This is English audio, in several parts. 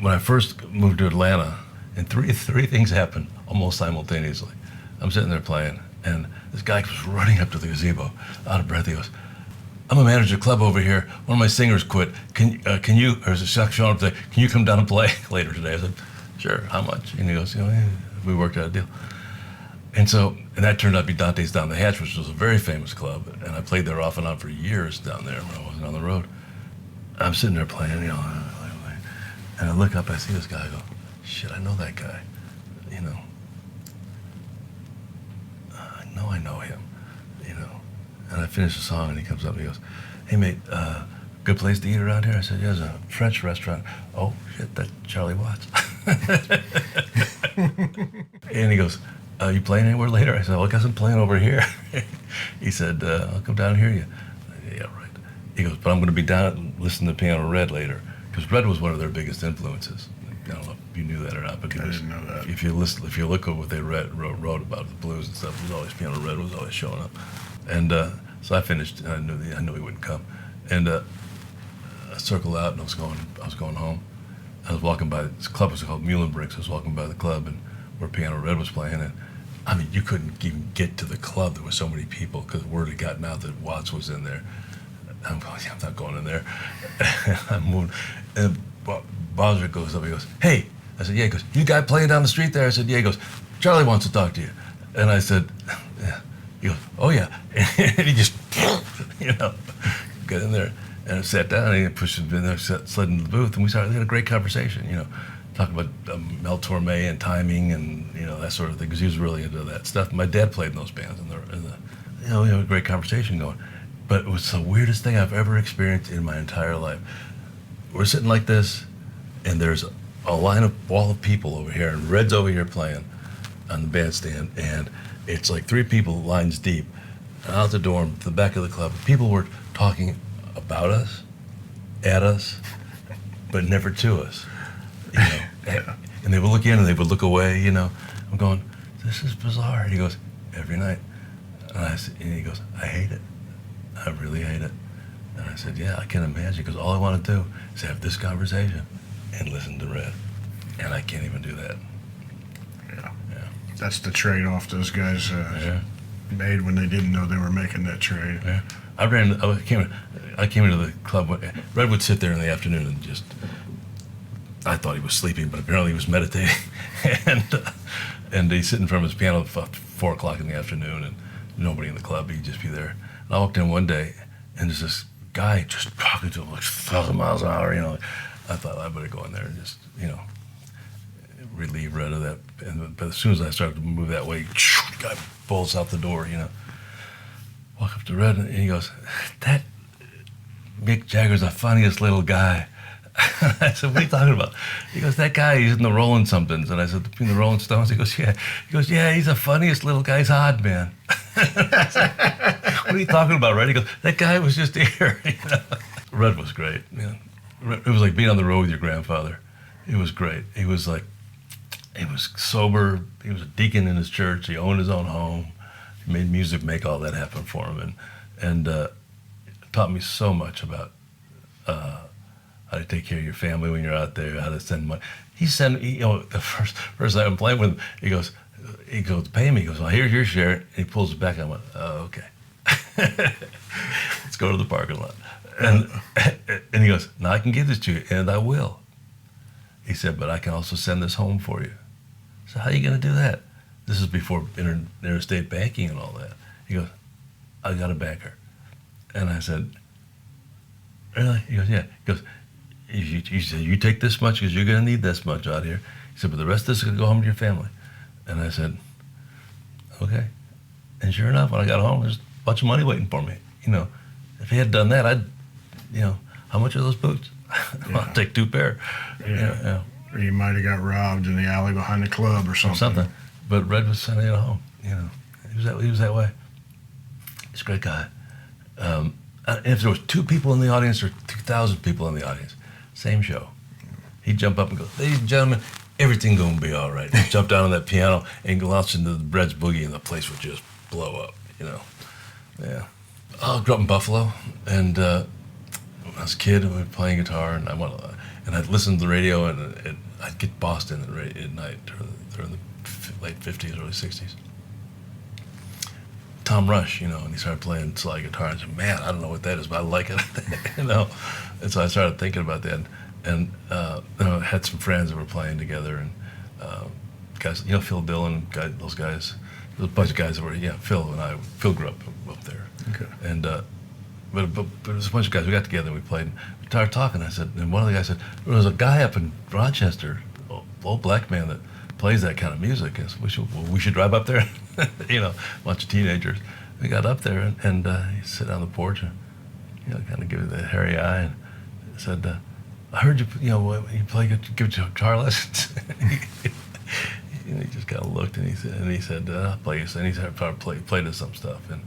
when I first moved to Atlanta, and three things happened almost simultaneously. I'm sitting there playing, and this guy was running up to the gazebo, out of breath. He goes, "I'm a manager of the club over here. One of my singers quit. Can you, or is it Sean up there, can you come down and play later today?" I said, "Sure, how much?" And he goes, we worked out a deal. And that turned out to be Dante's Down the Hatch, which was a very famous club, and I played there off and on for years down there when I wasn't on the road. I'm sitting there playing, and I look up, I see this guy, I go, shit, I know that guy, I know him, And I finish the song, and he comes up, and he goes, "Hey, mate, good place to eat around here?" I said, "Yeah, it's a French restaurant." "Oh, shit, that's Charlie Watts." And he goes, "You playing anywhere later?" I said, "Well, I guess I'm playing over here." He said, "I'll come down and hear you." I said, "Yeah, right." He goes, "But I'm going to be down listening to Piano Red later." Because Red was one of their biggest influences. I don't know if you knew that or not, but I didn't know that. If you look at what they wrote about the blues and stuff, it was always Piano Red was always showing up. And so I finished, and I knew he wouldn't come. And I circled out, and I was going home. I was walking by, this club was called Muhlenbricks. I was walking by the club, and where Piano Red was playing, and I mean, you couldn't even get to the club. There were so many people, because word had gotten out that Watts was in there. I'm going, I'm not going in there. I'm moving. And Boswick goes up, he goes, "Hey." I said, "Yeah." He goes, "You guy playing down the street there?" I said, "Yeah." He goes, "Charlie wants to talk to you." And I said, "Yeah." He goes, "Oh, yeah." And he just, got in there. And I sat down, and he pushed him in there, slid into the booth, and we had a great conversation, talking about Mel Torme and timing and, that sort of thing, because he was really into that stuff. My dad played in those bands, and we had a great conversation going. But it was the weirdest thing I've ever experienced in my entire life. We're sitting like this, and there's a wall of people over here, and Red's over here playing on the bandstand, and it's like 3 people lines deep, and out the dorm, to the back of the club. People were talking about us, at us, but never to us, And they would look in and they would look away, I'm going, this is bizarre. He goes, "Every night." And he goes, "I hate it. I really hate it." And I said, "Yeah, I can imagine, because all I want to do is have this conversation and listen to Red. And I can't even do that." Yeah. That's the trade-off those guys made when they didn't know they were making that trade. Yeah. I came into the club. Red would sit there in the afternoon and just, I thought he was sleeping, but apparently he was meditating. and he'd sit in front of his piano at 4 o'clock in the afternoon, and nobody in the club. He'd just be there. And I walked in one day, and there's this guy just talking to him like 1,000 miles an hour. I thought I better go in there and just, relieve Red of that. But as soon as I started to move that way, the guy bolts out the door. Walk up to Red, and he goes, "That Mick Jagger's the funniest little guy." I said, "What are you talking about?" He goes, "That guy, he's in the Rolling Somethings." And I said, "Between the Rolling Stones?" He goes, "Yeah." He goes, "Yeah, he's the funniest little guy. He's odd, man." I said, "What are you talking about, Red?" He goes, "That guy was just here." Red was great, man. It was like being on the road with your grandfather. It was great. He was sober. He was a deacon in his church. He owned his own home. He made music, make all that happen for him, and taught me so much about how to take care of your family when you're out there, how to send money. The first time I'm playing with him, he goes, "Pay me." He goes, "Well, here's your share." And he pulls it back, and I went, "Oh, okay." Let's go to the parking lot. And he goes, "Now I can give this to you, and I will." He said, "But I can also send this home for you." So how are you going to do that? This is before interstate banking and all that. He goes, "I got a banker." And I said, "Really?" He goes, "Yeah." He goes, "You said you take this much because you're going to need this much out here." He said, "But the rest of this is going to go home to your family." And I said, "Okay." And sure enough, when I got home, there's a bunch of money waiting for me. If he had done that, I'd, how much are those boots? Yeah. I'll take 2 pair. Yeah. Or you might have got robbed in the alley behind the club or something. But Red was sending it home. He was that way. He's a great guy. And if there was 2 people in the audience or 2,000 people in the audience, same show. He'd jump up and go, "Ladies and gentlemen, everything's going to be all right." He'd jump down on that piano and launch into the Red's Boogie, and the place would just blow up, Yeah. I grew up in Buffalo, and when I was a kid, we were playing guitar, and and I'd listen to the radio, and I'd get Boston at night during the late 50s, early 60s. Tom Rush, and he started playing slide guitar, and I said, man, I don't know what that is, but I like it, And so I started thinking about that, and I had some friends that were playing together, and guys, Phil Dillon, those guys, there was a bunch of guys that were, Phil grew up there. Okay. And, but it was a bunch of guys, we got together and we played, and we started talking, and one of the guys said, there was a guy up in Rochester, old black man that plays that kind of music, and we should drive up there, a bunch of teenagers. We got up there, and he sat on the porch, and, kind of give it the hairy eye, and said, I heard you give guitar lessons. And he just kind of looked, and he said, I'll play you. And he started played us some stuff, and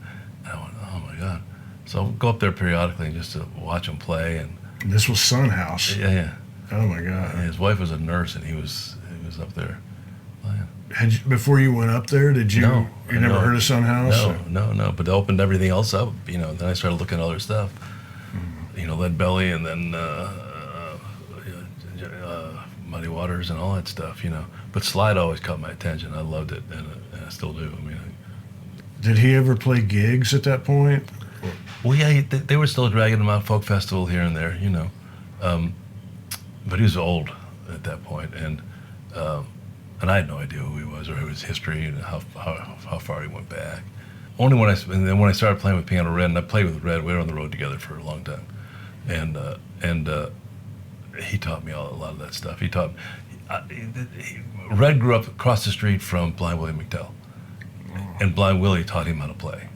I went, oh my God. So I'll go up there periodically just to watch him play. And this was Son House. Yeah. Oh my God. And his wife was a nurse, and he was up there playing. Before you went up there, did you? No, you never heard of Son House? No. But they opened everything else up. Then I started looking at other stuff. Lead belly, and then Muddy Waters and all that stuff. But slide always caught my attention. I loved it, and I still do. Did he ever play gigs at that point? Well, yeah, they were still dragging him out folk festival here and there, but he was old at that point, and I had no idea who he was or his history and how far he went back. Only when I started playing with Piano Red, and I played with Red, we were on the road together for a long time, and he taught me a lot of that stuff. Red grew up across the street from Blind Willie McDowell, and Blind Willie taught him how to play.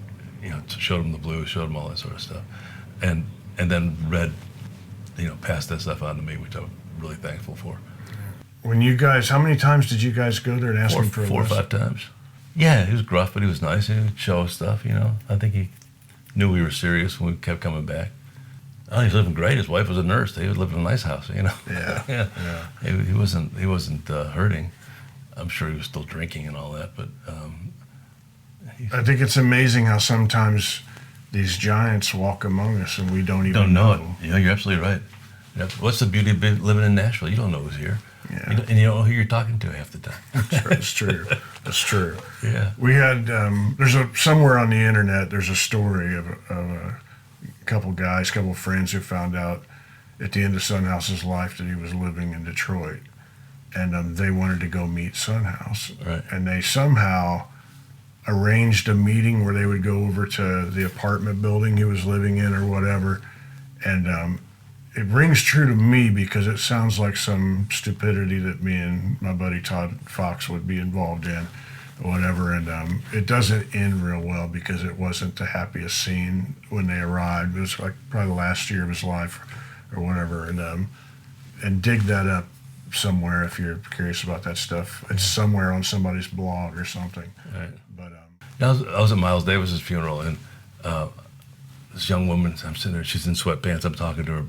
Showed him the blues, showed him all that sort of stuff, and then Red, passed that stuff on to me, which I'm really thankful for. When you guys, how many times did you guys go there and ask him for a lesson? 4 or 5 times. Yeah, he was gruff, but he was nice. He would show us stuff. I think he knew we were serious when we kept coming back. Oh, he's living great. His wife was a nurse. They lived in a nice house. Yeah. He wasn't hurting. I'm sure he was still drinking and all that, but. I think it's amazing how sometimes these giants walk among us and we don't even know it. You're absolutely right. What's the beauty of living in Nashville? You don't know who's here. Yeah. And you don't know who you're talking to half the time. That's true. That's true. Yeah. We had, somewhere on the internet, there's a story of a couple friends who found out at the end of Son House's life that he was living in Detroit. And they wanted to go meet Son House. Right. And they somehow arranged a meeting where they would go over to the apartment building he was living in or whatever. And it rings true to me because it sounds like some stupidity that me and my buddy Todd Fox would be involved in or whatever. And it doesn't end real well because it wasn't the happiest scene when they arrived. It was like probably the last year of his life or whatever. And dig that up somewhere if you're curious about that stuff. It's somewhere on somebody's blog or something. Right. But I was at Miles Davis's funeral, and this young woman, I'm sitting there, she's in sweatpants, I'm talking to her,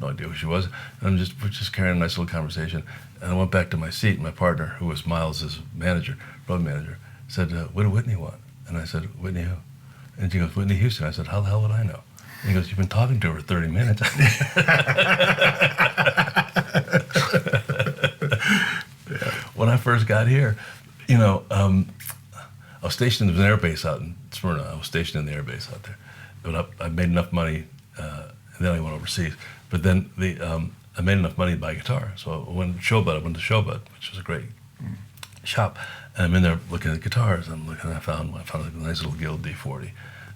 no idea who she was, and we're just carrying a nice little conversation, and I went back to my seat, and my partner, who was Miles's brother manager, said, what did Whitney want? And I said, Whitney who? And she goes, Whitney Houston. I said, how the hell would I know? And he goes, you've been talking to her 30 minutes. When I first got here, I was stationed in an air base out in Smyrna. I was stationed in the air base out there. But I made enough money, and then I went overseas. But then I made enough money to buy a guitar. So I went to Showbud, which was a great shop. And I'm in there looking at guitars. I found a nice little Guild D40.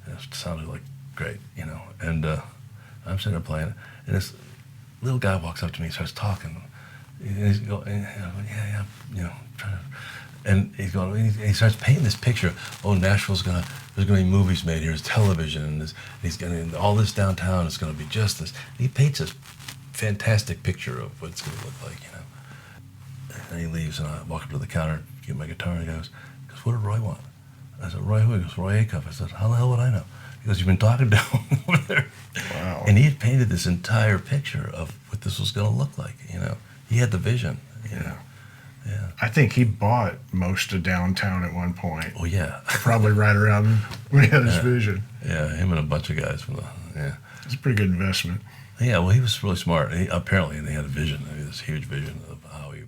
And it sounded like great, And I'm sitting there playing it. And this little guy walks up to me and starts talking. And he's going, and he's going, and he starts painting this picture. Oh, Nashville's there's gonna be movies made here, there's television, and he's gonna, all this downtown is gonna be just this. And he paints this fantastic picture of what it's gonna look like, And he leaves, and I walk up to the counter, get my guitar, and he goes, what did Roy want? I said, Roy who? He goes, Roy Acuff. I said, how the hell would I know? He goes, you've been talking to him over there. Wow. And he had painted this entire picture of what this was gonna look like, He had the vision, Yeah. Yeah. I think he bought most of downtown at one point. Oh, yeah. Probably right around when he had his vision. Yeah, him and a bunch of guys from It's a pretty good investment. Yeah, well, he was really smart. Apparently, and he had a vision. I mean, this huge vision of how he